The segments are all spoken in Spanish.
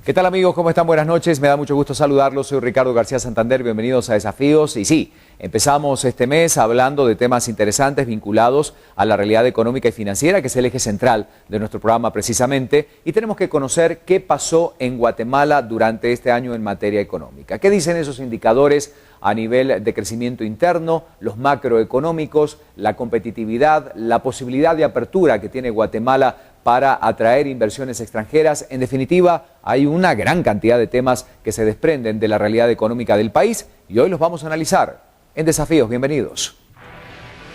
¿Qué tal, amigos? ¿Cómo están? Buenas noches. Me da mucho gusto saludarlos. Soy Ricardo García Santander. Bienvenidos a Desafíos. Y sí, empezamos este mes hablando de temas interesantes vinculados a la realidad económica y financiera, que es el eje central de nuestro programa precisamente. Y tenemos que conocer qué pasó en Guatemala durante este año en materia económica. ¿Qué dicen esos indicadores a nivel de crecimiento interno, los macroeconómicos, la competitividad, la posibilidad de apertura que tiene Guatemala para atraer inversiones extranjeras? En definitiva, hay una gran cantidad de temas que se desprenden de la realidad económica del país y hoy los vamos a analizar en Desafíos. Bienvenidos.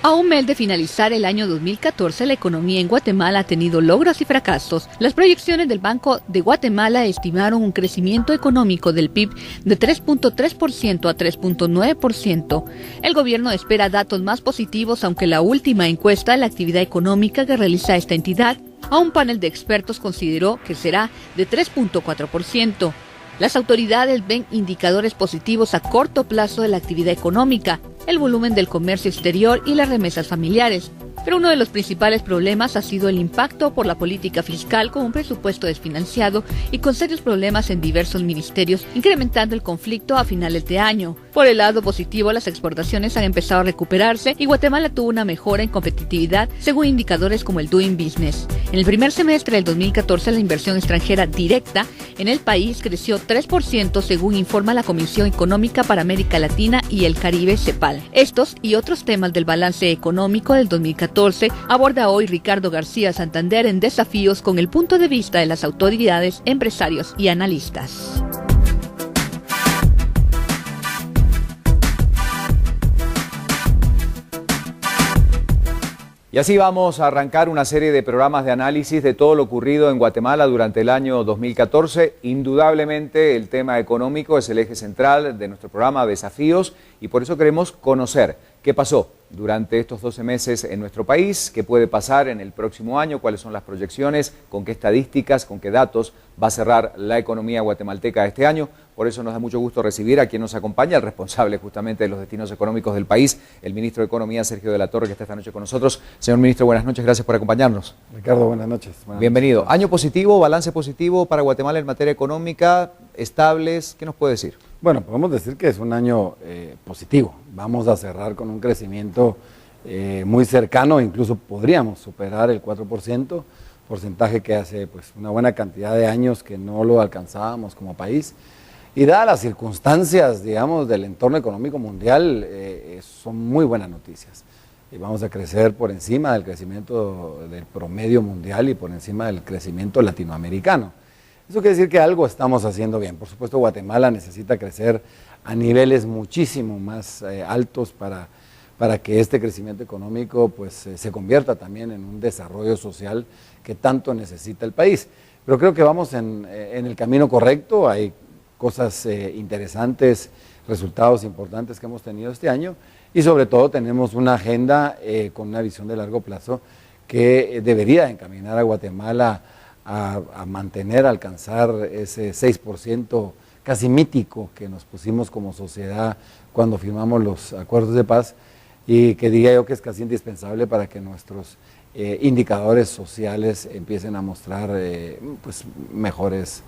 A un mes de finalizar el año 2014, la economía en Guatemala ha tenido logros y fracasos. Las proyecciones del Banco de Guatemala estimaron un crecimiento económico del PIB de 3.3% a 3.9%. El gobierno espera datos más positivos, aunque la última encuesta de la actividad económica que realiza esta entidad a un panel de expertos consideró que será de 3.4%. Las autoridades ven indicadores positivos a corto plazo de la actividad económica, el volumen del comercio exterior y las remesas familiares. Pero uno de los principales problemas ha sido el impacto por la política fiscal, con un presupuesto desfinanciado y con serios problemas en diversos ministerios, incrementando el conflicto a finales de año. Por el lado positivo, las exportaciones han empezado a recuperarse y Guatemala tuvo una mejora en competitividad según indicadores como el Doing Business. En el primer semestre del 2014, la inversión extranjera directa en el país creció 3% según informa la Comisión Económica para América Latina y el Caribe, CEPAL. Estos y otros temas del balance económico del 2014 aborda hoy Ricardo García Santander en Desafíos con el punto de vista de las autoridades, empresarios y analistas. Y así vamos a arrancar una serie de programas de análisis de todo lo ocurrido en Guatemala durante el año 2014. Indudablemente el tema económico es el eje central de nuestro programa Desafíos y por eso queremos conocer qué pasó durante estos 12 meses en nuestro país, qué puede pasar en el próximo año, cuáles son las proyecciones, con qué estadísticas, con qué datos va a cerrar la economía guatemalteca este año. Por eso nos da mucho gusto recibir a quien nos acompaña, el responsable justamente de los destinos económicos del país, el ministro de Economía, Sergio de la Torre, que está esta noche con nosotros. Señor ministro, buenas noches, gracias por acompañarnos. Ricardo, buenas noches. Bienvenido. Año positivo, balance positivo para Guatemala en materia económica, estables, ¿qué nos puede decir? Bueno, podemos decir que es un año positivo. Vamos a cerrar con un crecimiento muy cercano, incluso podríamos superar el 4%, porcentaje que hace pues una buena cantidad de años que no lo alcanzábamos como país. Y dadas las circunstancias, digamos, del entorno económico mundial, son muy buenas noticias. Y vamos a crecer por encima del crecimiento del promedio mundial y por encima del crecimiento latinoamericano. Eso quiere decir que algo estamos haciendo bien. Por supuesto, Guatemala necesita crecer a niveles muchísimo más altos para que este crecimiento económico pues, se convierta también en un desarrollo social que tanto necesita el país. Pero creo que vamos en el camino correcto. Hay cosas interesantes, resultados importantes que hemos tenido este año y sobre todo tenemos una agenda con una visión de largo plazo que debería encaminar a Guatemala a mantener, a alcanzar ese 6% casi mítico que nos pusimos como sociedad cuando firmamos los acuerdos de paz y que diría yo que es casi indispensable para que nuestros indicadores sociales empiecen a mostrar pues mejores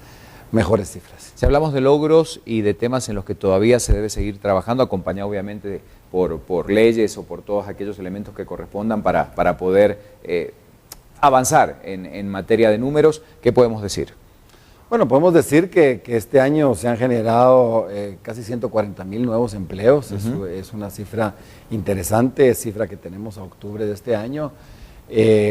cifras. Si hablamos de logros y de temas en los que todavía se debe seguir trabajando, acompañado obviamente por leyes o por todos aquellos elementos que correspondan para poder avanzar en materia de números, ¿qué podemos decir? Bueno, podemos decir que este año se han generado casi 140,000 nuevos empleos. Es una cifra interesante, es cifra que tenemos a octubre de este año.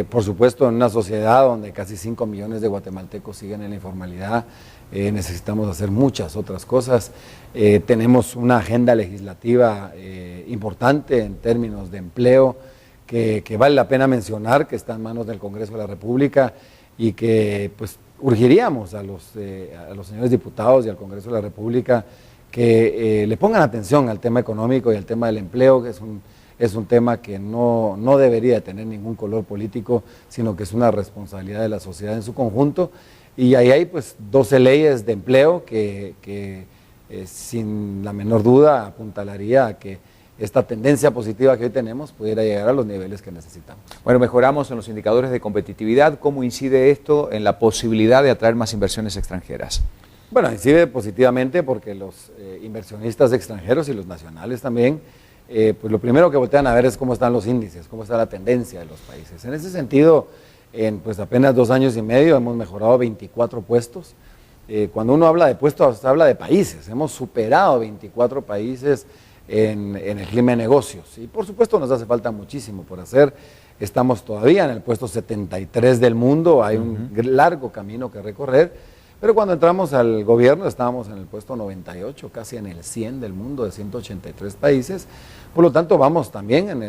Por supuesto, en una sociedad donde casi 5 millones de guatemaltecos siguen en la informalidad, necesitamos hacer muchas otras cosas. Tenemos una agenda legislativa importante en términos de empleo, que vale la pena mencionar, que está en manos del Congreso de la República y que pues urgiríamos a los señores diputados y al Congreso de la República que le pongan atención al tema económico y al tema del empleo, que es un tema que no debería tener ningún color político, sino que es una responsabilidad de la sociedad en su conjunto. Y ahí hay pues 12 leyes de empleo que sin la menor duda apuntalaría a que esta tendencia positiva que hoy tenemos pudiera llegar a los niveles que necesitamos. Bueno, mejoramos en los indicadores de competitividad. ¿Cómo incide esto en la posibilidad de atraer más inversiones extranjeras? Bueno, incide positivamente porque los inversionistas extranjeros y los nacionales también, pues lo primero que voltean a ver es cómo están los índices, cómo está la tendencia de los países. En ese sentido, en pues apenas 2 años y medio hemos mejorado 24 puestos. Cuando uno habla de puestos, habla de países. Hemos superado 24 países en el clima de negocios. Y por supuesto nos hace falta muchísimo por hacer. Estamos todavía en el puesto 73 del mundo, hay un largo camino que recorrer. Pero cuando entramos al gobierno estábamos en el puesto 98, casi en el 100 del mundo, de 183 países. Por lo tanto, vamos también en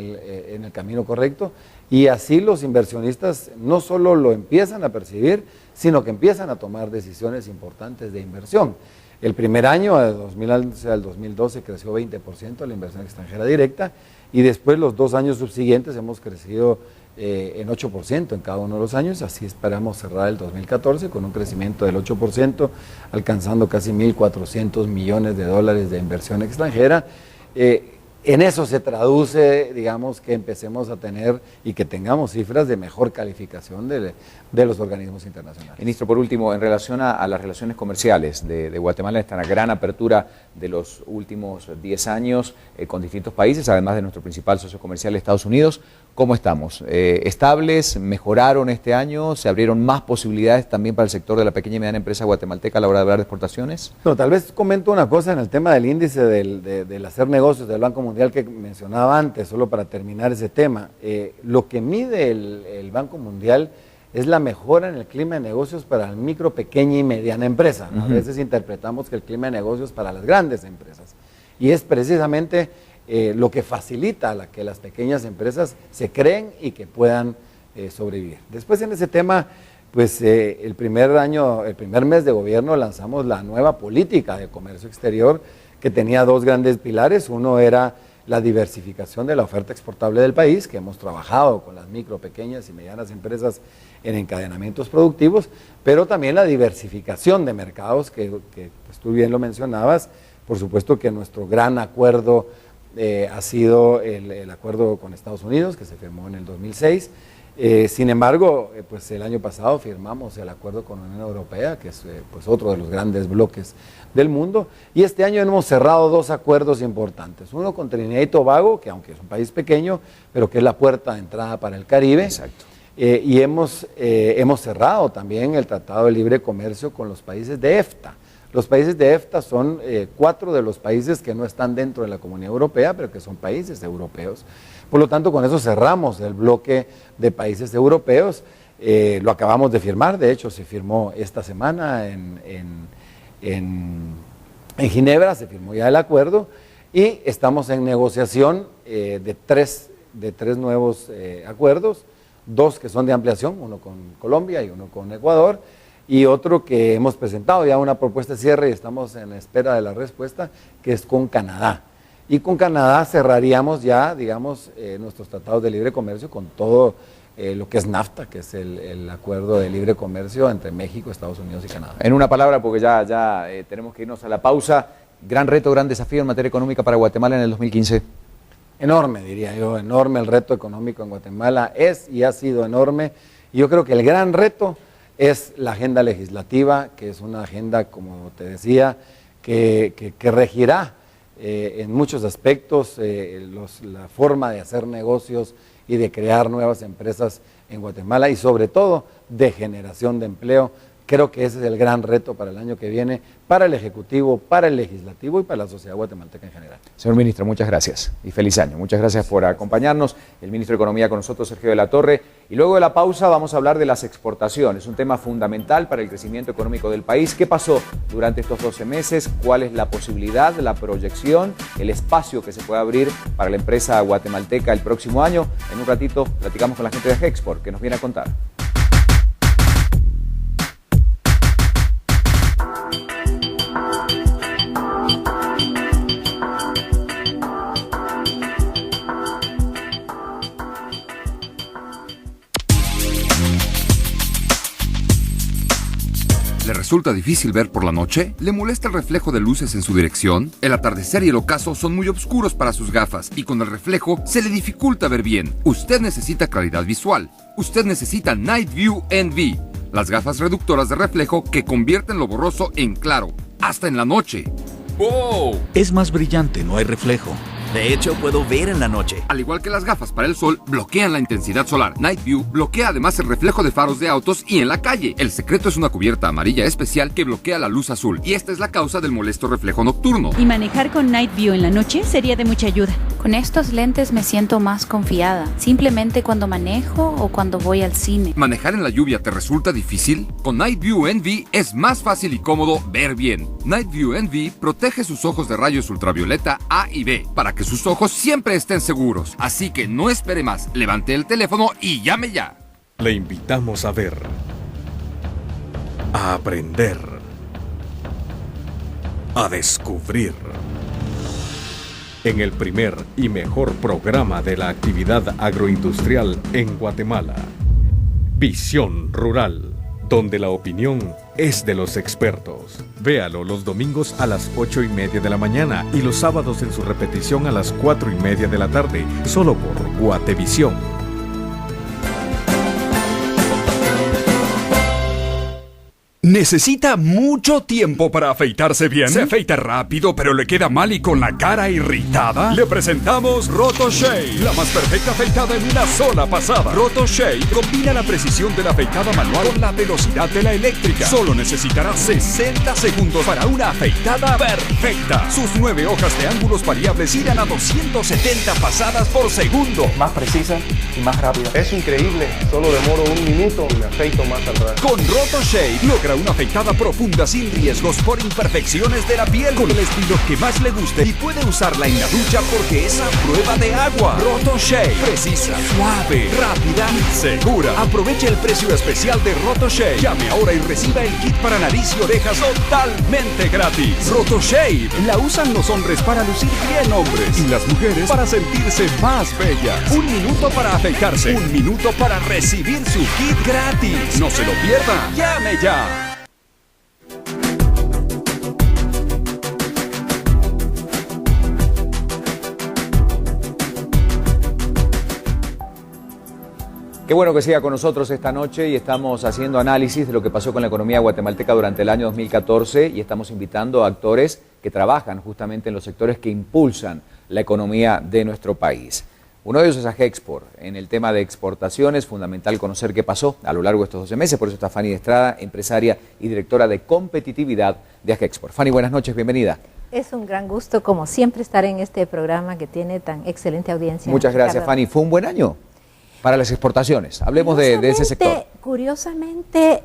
el camino correcto. Y así los inversionistas no solo lo empiezan a percibir, sino que empiezan a tomar decisiones importantes de inversión. El primer año, de 2011 al 2012, creció 20% la inversión extranjera directa, y después los 2 años subsiguientes hemos crecido en 8% en cada uno de los años. Así esperamos cerrar el 2014 con un crecimiento del 8%, alcanzando casi 1.400 millones de dólares de inversión extranjera. En eso se traduce, digamos, que empecemos a tener y que tengamos cifras de mejor calificación de los organismos internacionales. Ministro, por último, en relación a las relaciones comerciales de Guatemala, esta gran apertura de los últimos 10 años con distintos países, además de nuestro principal socio comercial, Estados Unidos, ¿cómo estamos? ¿Estables? ¿Mejoraron este año? ¿Se abrieron más posibilidades también para el sector de la pequeña y mediana empresa guatemalteca a la hora de hablar de exportaciones? No, tal vez comento una cosa en el tema del índice del hacer negocios del Banco Mundial que mencionaba antes, solo para terminar ese tema. Lo que mide el Banco Mundial es la mejora en el clima de negocios para la micro, pequeña y mediana empresa. A veces interpretamos que el clima de negocios es para las grandes empresas, y es precisamente lo que facilita que las pequeñas empresas se creen y que puedan sobrevivir. Después en ese tema, pues el primer mes de gobierno lanzamos la nueva política de comercio exterior, que tenía 2 grandes pilares. Uno era la diversificación de la oferta exportable del país, que hemos trabajado con las micro, pequeñas y medianas empresas en encadenamientos productivos, pero también la diversificación de mercados, que pues, tú bien lo mencionabas. Por supuesto que nuestro gran acuerdo ha sido el acuerdo con Estados Unidos, que se firmó en el 2006. Sin embargo, pues el año pasado firmamos el acuerdo con la Unión Europea, que es pues otro de los grandes bloques del mundo, y este año hemos cerrado 2 acuerdos importantes. Uno con Trinidad y Tobago, que aunque es un país pequeño, pero que es la puerta de entrada para el Caribe. Exacto. Y hemos cerrado también el Tratado de Libre Comercio con los países de EFTA. Los países de EFTA son 4 de los países que no están dentro de la Comunidad Europea, pero que son países europeos. Por lo tanto, con eso cerramos el bloque de países europeos. Lo acabamos de firmar, de hecho se firmó esta semana en Ginebra, se firmó ya el acuerdo, y estamos en negociación de tres nuevos acuerdos, 2 que son de ampliación, uno con Colombia y uno con Ecuador, y otro que hemos presentado ya una propuesta de cierre y estamos en espera de la respuesta, que es con Canadá. Y con Canadá cerraríamos ya, digamos, nuestros tratados de libre comercio con todo lo que es NAFTA, que es el acuerdo de libre comercio entre México, Estados Unidos y Canadá. En una palabra, porque ya tenemos que irnos a la pausa, gran reto, gran desafío en materia económica para Guatemala en el 2015. Enorme, diría yo, enorme el reto económico en Guatemala, es y ha sido enorme. Y yo creo que el gran reto es la agenda legislativa, que es una agenda, como te decía, que regirá en muchos aspectos la forma de hacer negocios y de crear nuevas empresas en Guatemala, y sobre todo de generación de empleo. Creo que ese es el gran reto para el año que viene, para el Ejecutivo, para el Legislativo y para la sociedad guatemalteca en general. Señor ministro, muchas gracias y feliz año. Muchas gracias por acompañarnos. El ministro de Economía con nosotros, Sergio de la Torre. Y luego de la pausa vamos a hablar de las exportaciones, un tema fundamental para el crecimiento económico del país. ¿Qué pasó durante estos 12 meses? ¿Cuál es la posibilidad, la proyección, el espacio que se puede abrir para la empresa guatemalteca el próximo año? En un ratito platicamos con la gente de Gexport, que nos viene a contar. ¿Le resulta difícil ver por la noche? ¿Le molesta el reflejo de luces en su dirección? El atardecer y el ocaso son muy oscuros para sus gafas y con el reflejo se le dificulta ver bien. Usted necesita claridad visual. Usted necesita Night View NV. las gafas reductoras de reflejo que convierten lo borroso en claro, hasta en la noche. ¡Wow! Es más brillante, no hay reflejo. De hecho, puedo ver en la noche. Al igual que las gafas para el sol, bloquean la intensidad solar. Night View bloquea además el reflejo de faros de autos y en la calle. El secreto es una cubierta amarilla especial que bloquea la luz azul, y esta es la causa del molesto reflejo nocturno. Y manejar con Night View en la noche sería de mucha ayuda. Con estos lentes me siento más confiada, simplemente cuando manejo o cuando voy al cine. ¿Manejar en la lluvia te resulta difícil? Con Night View NV es más fácil y cómodo ver bien. Night View NV protege sus ojos de rayos ultravioleta A y B para que sus ojos siempre estén seguros. Así que no espere más, levante el teléfono y llame ya. Le invitamos a ver, a aprender, a descubrir. En el primer y mejor programa de la actividad agroindustrial en Guatemala, Visión Rural, donde la opinión es de los expertos. Véalo los domingos a las 8:30 de la mañana y los sábados en su repetición a las 4:30 de la tarde, solo por Guatevisión. ¿Necesita mucho tiempo para afeitarse bien? ¿Se afeita rápido pero le queda mal y con la cara irritada? Le presentamos Roto Shave, la más perfecta afeitada en una sola pasada. Roto Shave combina la precisión de la afeitada manual con la velocidad de la eléctrica. Solo necesitará 60 segundos para una afeitada perfecta. Sus 9 hojas de ángulos variables irán a 270 pasadas por segundo. Más precisa y más rápida. Es increíble, solo demoro 1 minuto y me afeito más atrás. Con Roto Shave logra una afeitada profunda sin riesgos por imperfecciones de la piel, con el estilo que más le guste, y puede usarla en la ducha porque es a prueba de agua. Roto Shave, precisa, suave, rápida y segura. Aproveche el precio especial de Roto Shave. Llame ahora y reciba el kit para nariz y orejas totalmente gratis. Roto Shave la usan los hombres para lucir bien hombres y las mujeres para sentirse más bellas. 1 minuto para afeitarse, 1 minuto para recibir su kit gratis. No se lo pierda. Llame ya. Qué bueno que siga con nosotros esta noche y estamos haciendo análisis de lo que pasó con la economía guatemalteca durante el año 2014 y estamos invitando a actores que trabajan justamente en los sectores que impulsan la economía de nuestro país. Uno de ellos es Agexport. En el tema de exportaciones, fundamental conocer qué pasó a lo largo de estos 12 meses. Por eso está Fanny Estrada, empresaria y directora de competitividad de Agexport. Fanny, buenas noches, bienvenida. Es un gran gusto, como siempre, estar en este programa que tiene tan excelente audiencia. Muchas gracias, Fanny. ¿Fue un buen año para las exportaciones? Hablemos de ese sector. Curiosamente,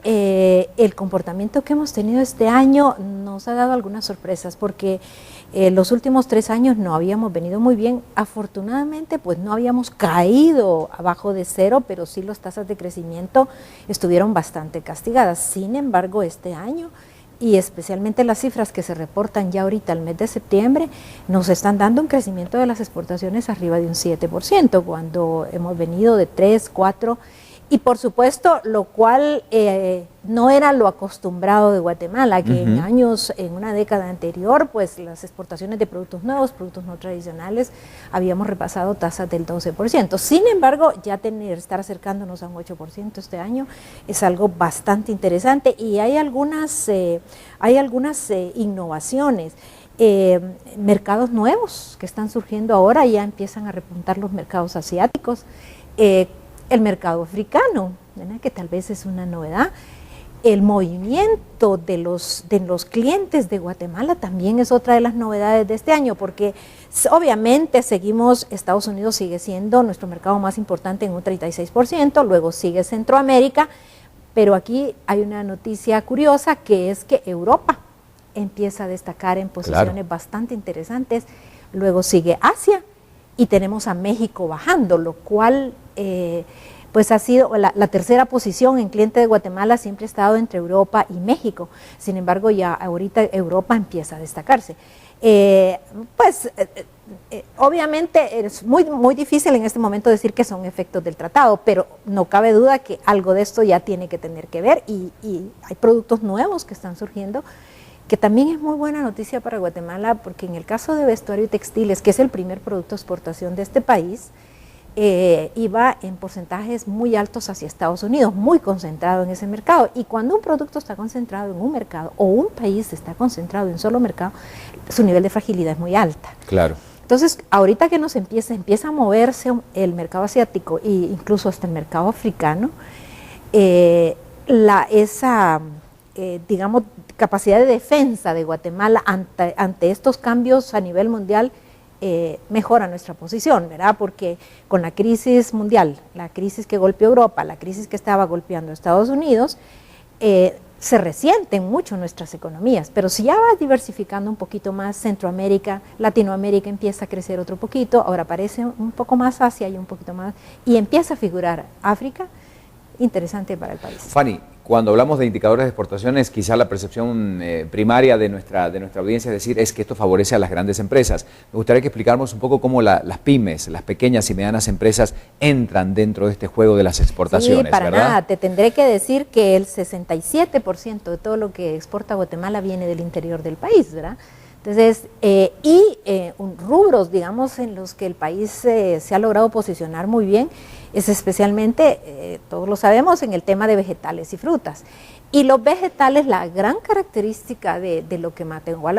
el comportamiento que hemos tenido este año nos ha dado algunas sorpresas, porque los últimos 3 años no habíamos venido muy bien. Afortunadamente, pues no habíamos caído abajo de 0, pero sí las tasas de crecimiento estuvieron bastante castigadas. Sin embargo, este año, y especialmente las cifras que se reportan ya ahorita al mes de septiembre, nos están dando un crecimiento de las exportaciones arriba de un 7%, cuando hemos venido de 3, 4%, y por supuesto, lo cual no era lo acostumbrado de Guatemala, que en años, en una década anterior, pues las exportaciones de productos nuevos, productos no tradicionales, habíamos repasado tasas del 12%. Sin embargo, ya estar acercándonos a un 8% este año es algo bastante interesante, y hay algunas innovaciones. Mercados nuevos que están surgiendo ahora, ya empiezan a repuntar los mercados asiáticos, el mercado africano, ¿verdad?, que tal vez es una novedad. El movimiento de los clientes de Guatemala también es otra de las novedades de este año, porque obviamente Estados Unidos sigue siendo nuestro mercado más importante en un 36%, luego sigue Centroamérica, pero aquí hay una noticia curiosa, que es que Europa empieza a destacar en posiciones bastante interesantes, luego sigue Asia y tenemos a México bajando, lo cual pues ha sido la tercera posición en cliente de Guatemala, siempre ha estado entre Europa y México. Sin embargo, ya ahorita Europa empieza a destacarse. Obviamente es muy difícil en este momento decir que son efectos del tratado, pero no cabe duda que algo de esto ya tiene que tener que ver, y hay productos nuevos que están surgiendo, que también es muy buena noticia para Guatemala, porque en el caso de vestuario y textiles, que es el primer producto de exportación de este país, iba en porcentajes muy altos hacia Estados Unidos, muy concentrado en ese mercado. Y cuando un producto está concentrado en un mercado o un país está concentrado en un solo mercado, su nivel de fragilidad es muy alta. Claro. Entonces, ahorita que empieza a moverse el mercado asiático e incluso hasta el mercado africano, digamos, capacidad de defensa de Guatemala ante estos cambios a nivel mundial mejora nuestra posición, ¿verdad? Porque con la crisis mundial, la crisis que golpeó Europa, la crisis que estaba golpeando Estados Unidos, se resienten mucho nuestras economías, pero si ya va diversificando un poquito más Centroamérica, Latinoamérica empieza a crecer otro poquito, ahora aparece un poco más Asia y un poquito más, y empieza a figurar África, interesante para el país. Fanny, cuando hablamos de indicadores de exportaciones, quizá la percepción primaria de nuestra audiencia es que esto favorece a las grandes empresas. Me gustaría que explicáramos un poco cómo las pymes, las pequeñas y medianas empresas entran dentro de este juego de las exportaciones, sí, para ¿verdad? nada, te tendré que decir que el 67% de todo lo que exporta Guatemala viene del interior del país, ¿verdad? Entonces, rubros, digamos, en los que el país se ha logrado posicionar muy bien, es especialmente, todos lo sabemos, en el tema de vegetales y frutas. Y los vegetales, la gran característica de lo que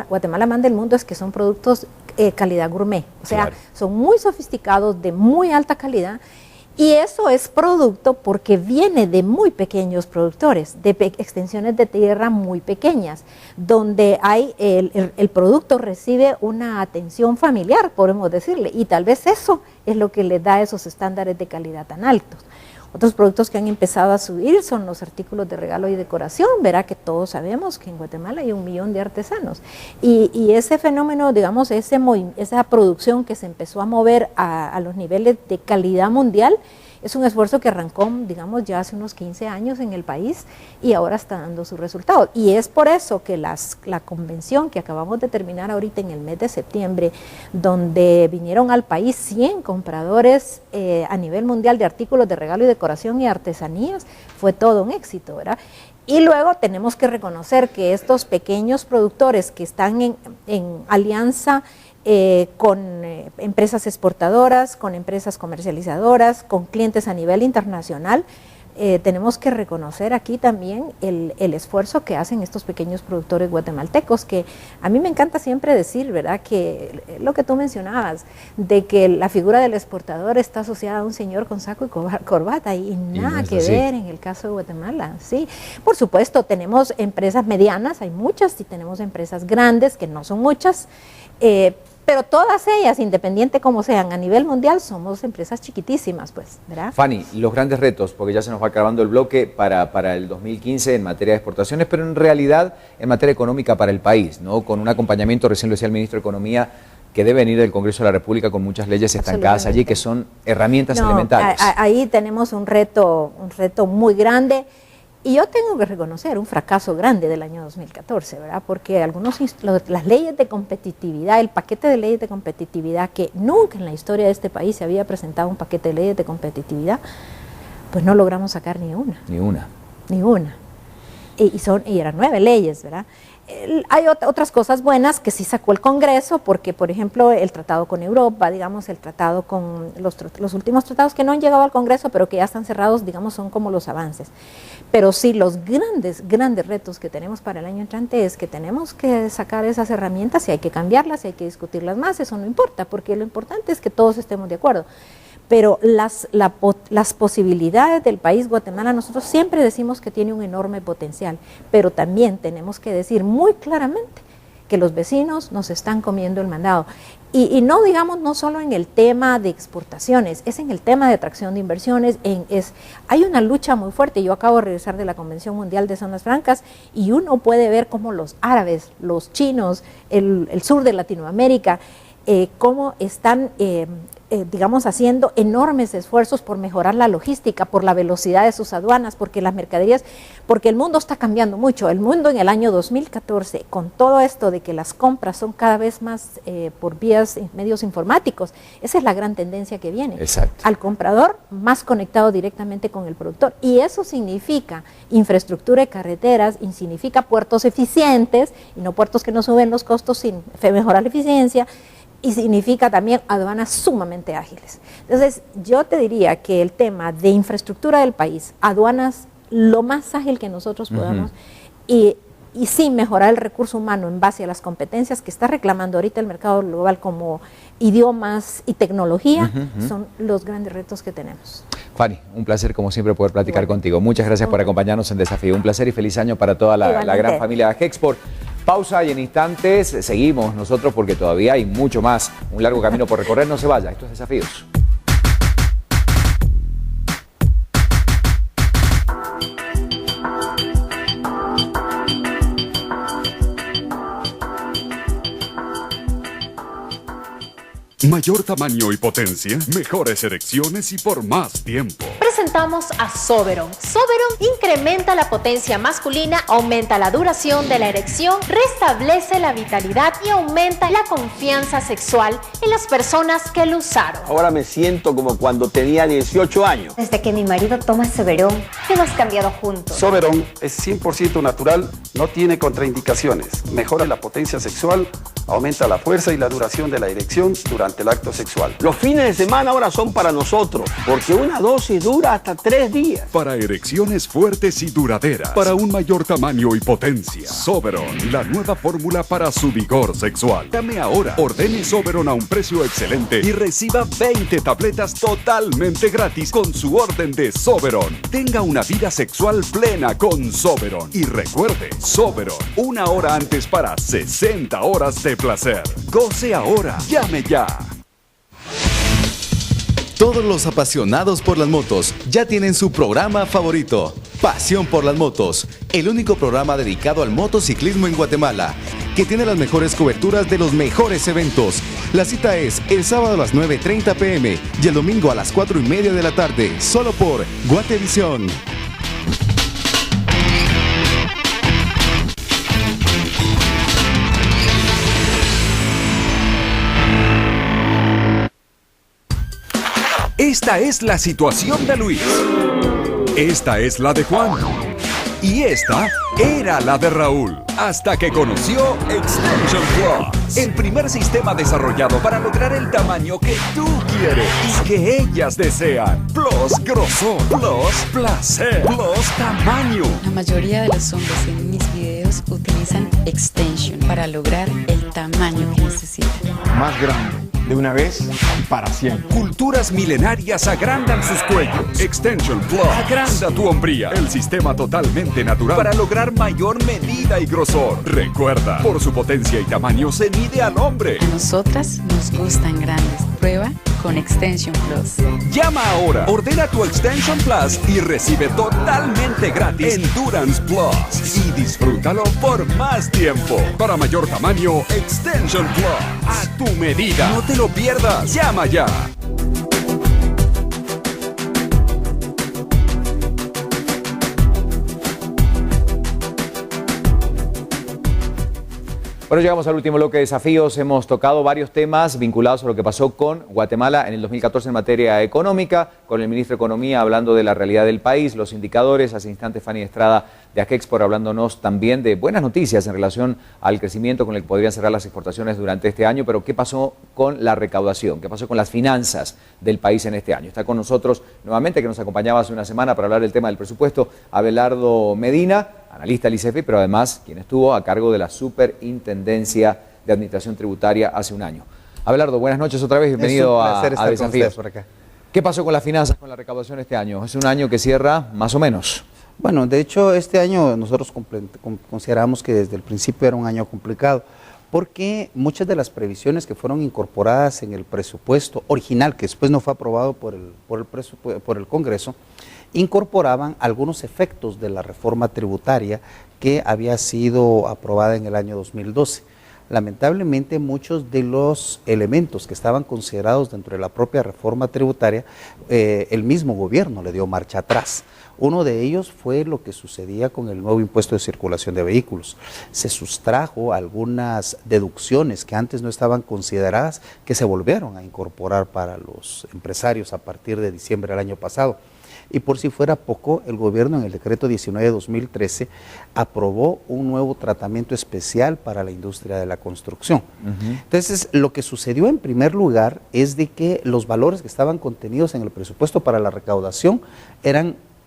Guatemala manda al mundo es que son productos calidad gourmet, o sea, claro, son muy sofisticados, de muy alta calidad, y eso es producto porque viene de muy pequeños productores, de extensiones de tierra muy pequeñas, donde hay el producto recibe una atención familiar, podemos decirle, y tal vez eso es lo que le da esos estándares de calidad tan altos. Otros productos que han empezado a subir son los artículos de regalo y decoración. Verá que todos sabemos que en Guatemala hay 1 millón de artesanos. Y ese fenómeno, digamos, esa producción que se empezó a mover a los niveles de calidad mundial, es un esfuerzo que arrancó, digamos, ya hace unos 15 años en el país y ahora está dando sus resultados. Y es por eso que la convención que acabamos de terminar ahorita en el mes de septiembre, donde vinieron al país 100 compradores a nivel mundial de artículos de regalo y decoración y artesanías, fue todo un éxito, ¿verdad? Y luego tenemos que reconocer que estos pequeños productores que están en alianza con empresas exportadoras, con empresas comercializadoras, con clientes a nivel internacional, tenemos que reconocer aquí también el esfuerzo que hacen estos pequeños productores guatemaltecos, que a mí me encanta siempre decir, ¿verdad?, que lo que tú mencionabas, de que la figura del exportador está asociada a un señor con saco y corbata, y nada que ver en el caso de Guatemala, ¿sí? Por supuesto, tenemos empresas medianas, hay muchas, y tenemos empresas grandes, que no son muchas, pero todas ellas, independiente como sean, a nivel mundial, somos empresas chiquitísimas, pues, ¿verdad? Fanny, los grandes retos, porque ya se nos va acabando el bloque para el 2015 en materia de exportaciones, pero en realidad en materia económica para el país, ¿no? Con un acompañamiento, recién lo decía el ministro de Economía, que debe venir del Congreso de la República con muchas leyes estancadas allí, que son herramientas elementales. Ahí tenemos un reto muy grande. Y yo tengo que reconocer un fracaso grande del año 2014, ¿verdad? Porque las leyes de competitividad, el paquete de leyes de competitividad, que nunca en la historia de este país se había presentado un paquete de leyes de competitividad, pues no logramos sacar ni una. Ni una. Ni una. Y eran 9 leyes, ¿verdad? Hay otras cosas buenas que sí sacó el Congreso, porque, por ejemplo, el tratado con Europa, digamos, el tratado con los últimos tratados que no han llegado al Congreso, pero que ya están cerrados, digamos, son como los avances. Pero sí, los grandes retos que tenemos para el año entrante es que tenemos que sacar esas herramientas, y hay que cambiarlas, y hay que discutirlas más, eso no importa, porque lo importante es que todos estemos de acuerdo. Pero las posibilidades del país Guatemala, nosotros siempre decimos que tiene un enorme potencial, pero también tenemos que decir muy claramente que los vecinos nos están comiendo el mandado. Y no, digamos, no solo en el tema de exportaciones, es en el tema de atracción de inversiones. Hay una lucha muy fuerte. Yo acabo de regresar de la Convención Mundial de Zonas Francas y uno puede ver cómo los árabes, los chinos, el sur de Latinoamérica, cómo están, digamos, haciendo enormes esfuerzos por mejorar la logística, por la velocidad de sus aduanas, porque las mercaderías, porque el mundo está cambiando mucho. El mundo en el año 2014, con todo esto de que las compras son cada vez más por vías, medios informáticos, esa es la gran tendencia que viene. Exacto. Al comprador más conectado directamente con el productor. Y eso significa infraestructura de carreteras, y significa puertos eficientes, y no puertos que no suben los costos sin mejorar la eficiencia, y significa también aduanas sumamente ágiles. Entonces, yo te diría que el tema de infraestructura del país, aduanas lo más ágil que nosotros podamos, y sí mejorar el recurso humano en base a las competencias que está reclamando ahorita el mercado global como idiomas y tecnología, son los grandes retos que tenemos. Fanny, un placer como siempre poder platicar contigo. Muchas gracias por acompañarnos en Desafío. Un placer y feliz año para toda la gran familia de Gexport. Pausa y en instantes seguimos nosotros porque todavía hay mucho más. Un largo camino por recorrer, no se vaya. Esto es Desafíos. Mayor tamaño y potencia, mejores erecciones y por más tiempo. Presentamos a Soberon. Soberon incrementa la potencia masculina, aumenta la duración de la erección, restablece la vitalidad y aumenta la confianza sexual en las personas que lo usaron. Ahora me siento como cuando tenía 18 años. Desde que mi marido toma Soberon, hemos cambiado juntos. Soberon es 100% natural, no tiene contraindicaciones, mejora la potencia sexual, aumenta la fuerza y la duración de la erección durante el acto sexual. Los fines de semana ahora son para nosotros, porque una dosis dura hasta 3 días. Para erecciones fuertes y duraderas, para un mayor tamaño y potencia. Soberon, la nueva fórmula para su vigor sexual. Llame ahora, ordene Soberon a un precio excelente y reciba 20 tabletas totalmente gratis con su orden de Soberon. Tenga una vida sexual plena con Soberon. Y recuerde, Soberon, 1 hora antes para 60 horas de placer. Goce ahora, llame ya. Todos los apasionados por las motos ya tienen su programa favorito, Pasión por las Motos, el único programa dedicado al motociclismo en Guatemala, que tiene las mejores coberturas de los mejores eventos. La cita es el sábado a las 9:30 p.m. y el domingo a las 4:30 de la tarde, solo por Guatevisión. Esta es la situación de Luis. Esta es la de Juan. Y esta era la de Raúl. Hasta que conoció Extension Plus, el primer sistema desarrollado para lograr el tamaño que tú quieres y que ellas desean. Plus grosor, plus placer, plus tamaño. La mayoría de los hombres en mis videos utilizan Extension para lograr el tamaño que necesitan. Más grande, de una vez y para siempre. Culturas milenarias agrandan sus cuellos. Extension Plus agranda tu hombría. El sistema totalmente natural para lograr mayor medida y grosor. Recuerda, por su potencia y tamaño se mide al hombre. A nosotras nos gustan grandes. Prueba con Extension Plus. Llama ahora, ordena tu Extension Plus y recibe totalmente gratis Endurance Plus. Y disfrútalo por más tiempo. Para mayor tamaño, Extension Plus. A tu medida. No te lo pierdas. Llama ya. Bueno, llegamos al último bloque de desafíos. Hemos tocado varios temas vinculados a lo que pasó con Guatemala en el 2014 en materia económica, con el ministro de Economía hablando de la realidad del país, los indicadores, hace instantes Fanny Estrada de Agexport hablándonos también de buenas noticias en relación al crecimiento con el que podrían cerrar las exportaciones durante este año, pero ¿qué pasó con la recaudación? ¿Qué pasó con las finanzas del país en este año? Está con nosotros nuevamente, que nos acompañaba hace una semana para hablar del tema del presupuesto, Abelardo Medina, analista del ICEFI, pero además quien estuvo a cargo de la Superintendencia de Administración Tributaria hace un año. Abelardo, buenas noches otra vez, bienvenido a Desafíos. Por acá. ¿Qué pasó con las finanzas, con la recaudación este año? Es un año que cierra más o menos. Bueno, de hecho este año nosotros consideramos que desde el principio era un año complicado, porque muchas de las previsiones que fueron incorporadas en el presupuesto original, que después no fue aprobado por el Congreso, incorporaban algunos efectos de la reforma tributaria que había sido aprobada en el año 2012. Lamentablemente muchos de los elementos que estaban considerados dentro de la propia reforma tributaria, el mismo gobierno le dio marcha atrás. Uno de ellos fue lo que sucedía con el nuevo impuesto de circulación de vehículos. Se sustrajo algunas deducciones que antes no estaban consideradas, que se volvieron a incorporar para los empresarios a partir de diciembre del año pasado. Y por si fuera poco, el gobierno en el decreto 19 de 2013 aprobó un nuevo tratamiento especial para la industria de la construcción. Entonces, lo que sucedió en primer lugar es de que los valores que estaban contenidos en el presupuesto para la recaudación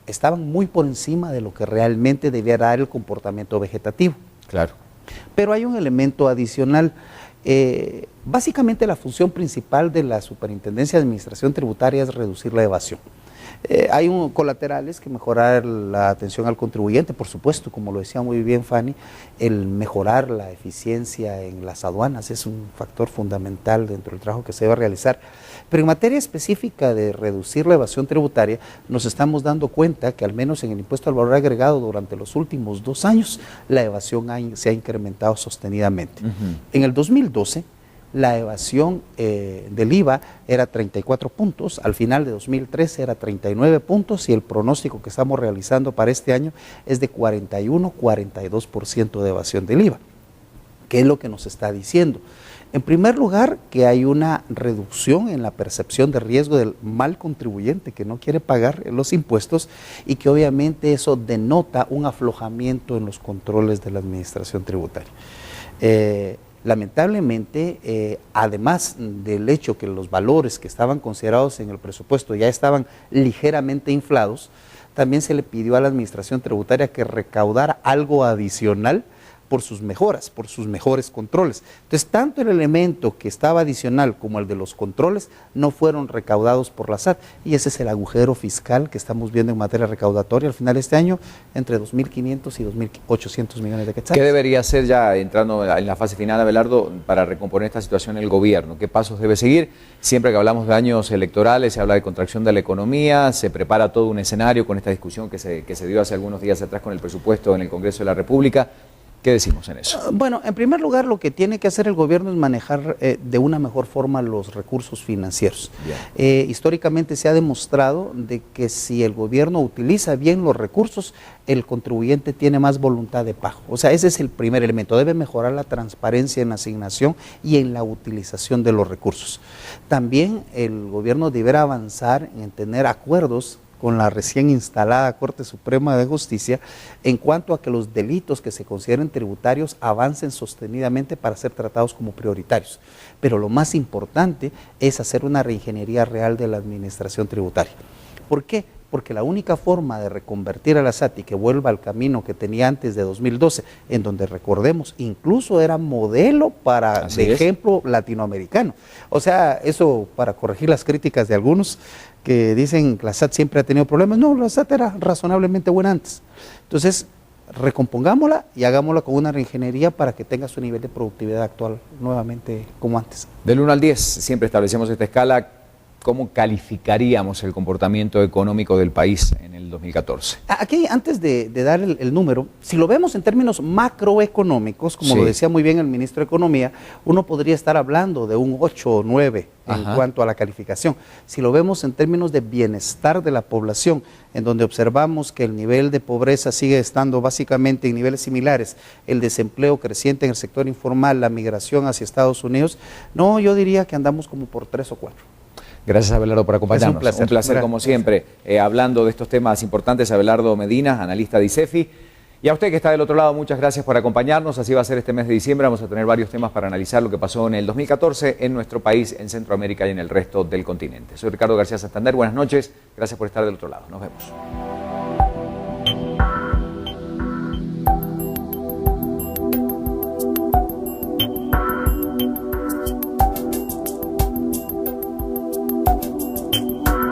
estaban muy por encima de lo que realmente debía dar el comportamiento vegetativo. Claro. Pero hay un elemento adicional. Básicamente la función principal de la Superintendencia de Administración Tributaria es reducir la evasión. Hay colaterales que mejorar la atención al contribuyente, por supuesto, como lo decía muy bien Fanny, el mejorar la eficiencia en las aduanas es un factor fundamental dentro del trabajo que se debe realizar. Pero en materia específica de reducir la evasión tributaria, nos estamos dando cuenta que al menos en el impuesto al valor agregado durante los últimos 2 años, la evasión se ha incrementado sostenidamente. En el 2012, la evasión del IVA era 34 puntos, al final de 2013 era 39 puntos y el pronóstico que estamos realizando para este año es de 41-42% de evasión del IVA. ¿Qué es lo que nos está diciendo? En primer lugar, que hay una reducción en la percepción de riesgo del mal contribuyente que no quiere pagar los impuestos y que obviamente eso denota un aflojamiento en los controles de la administración tributaria. Lamentablemente, además del hecho que los valores que estaban considerados en el presupuesto ya estaban ligeramente inflados, también se le pidió a la administración tributaria que recaudara algo adicional por sus mejoras, por sus mejores controles. Entonces, tanto el elemento que estaba adicional como el de los controles no fueron recaudados por la SAT, y ese es el agujero fiscal que estamos viendo en materia recaudatoria al final de este año, entre 2.500 y 2.800 millones de quetzales. ¿Qué debería hacer ya, entrando en la fase final, Abelardo, para recomponer esta situación el gobierno? ¿Qué pasos debe seguir? Siempre que hablamos de años electorales, se habla de contracción de la economía, se prepara todo un escenario con esta discusión que se dio hace algunos días atrás con el presupuesto en el Congreso de la República. ¿Qué decimos en eso? Bueno, en primer lugar, lo que tiene que hacer el gobierno es manejar de una mejor forma los recursos financieros. Históricamente se ha demostrado de que si el gobierno utiliza bien los recursos, el contribuyente tiene más voluntad de pago. O sea, ese es el primer elemento. Debe mejorar la transparencia en la asignación y en la utilización de los recursos. También el gobierno deberá avanzar en tener acuerdos con la recién instalada Corte Suprema de Justicia en cuanto a que los delitos que se consideren tributarios avancen sostenidamente para ser tratados como prioritarios. Pero lo más importante es hacer una reingeniería real de la administración tributaria. ¿Por qué? Porque la única forma de reconvertir a la SAT y que vuelva al camino que tenía antes de 2012, en donde recordemos, incluso era modelo para, de ejemplo, latinoamericano. O sea, eso para corregir las críticas de algunos que dicen que la SAT siempre ha tenido problemas. No, la SAT era razonablemente buena antes. Entonces, recompongámosla y hagámosla con una reingeniería para que tenga su nivel de productividad actual nuevamente como antes. Del 1 al 10, siempre establecemos esta escala. ¿Cómo calificaríamos el comportamiento económico del país en el 2014? Aquí, antes de dar el número, si lo vemos en términos macroeconómicos, como lo decía muy bien el ministro de Economía, uno podría estar hablando de un 8 o 9 en cuanto a la calificación. Si lo vemos en términos de bienestar de la población, en donde observamos que el nivel de pobreza sigue estando básicamente en niveles similares, el desempleo creciente en el sector informal, la migración hacia Estados Unidos, no, yo diría que andamos como por 3 o 4. Gracias, Abelardo, por acompañarnos. Un placer como siempre. Hablando de estos temas importantes, Abelardo Medina, analista de ICEFI. Y a usted que está del otro lado, muchas gracias por acompañarnos. Así va a ser este mes de diciembre. Vamos a tener varios temas para analizar lo que pasó en el 2014 en nuestro país, en Centroamérica y en el resto del continente. Soy Ricardo García Santander. Buenas noches. Gracias por estar del otro lado. Nos vemos.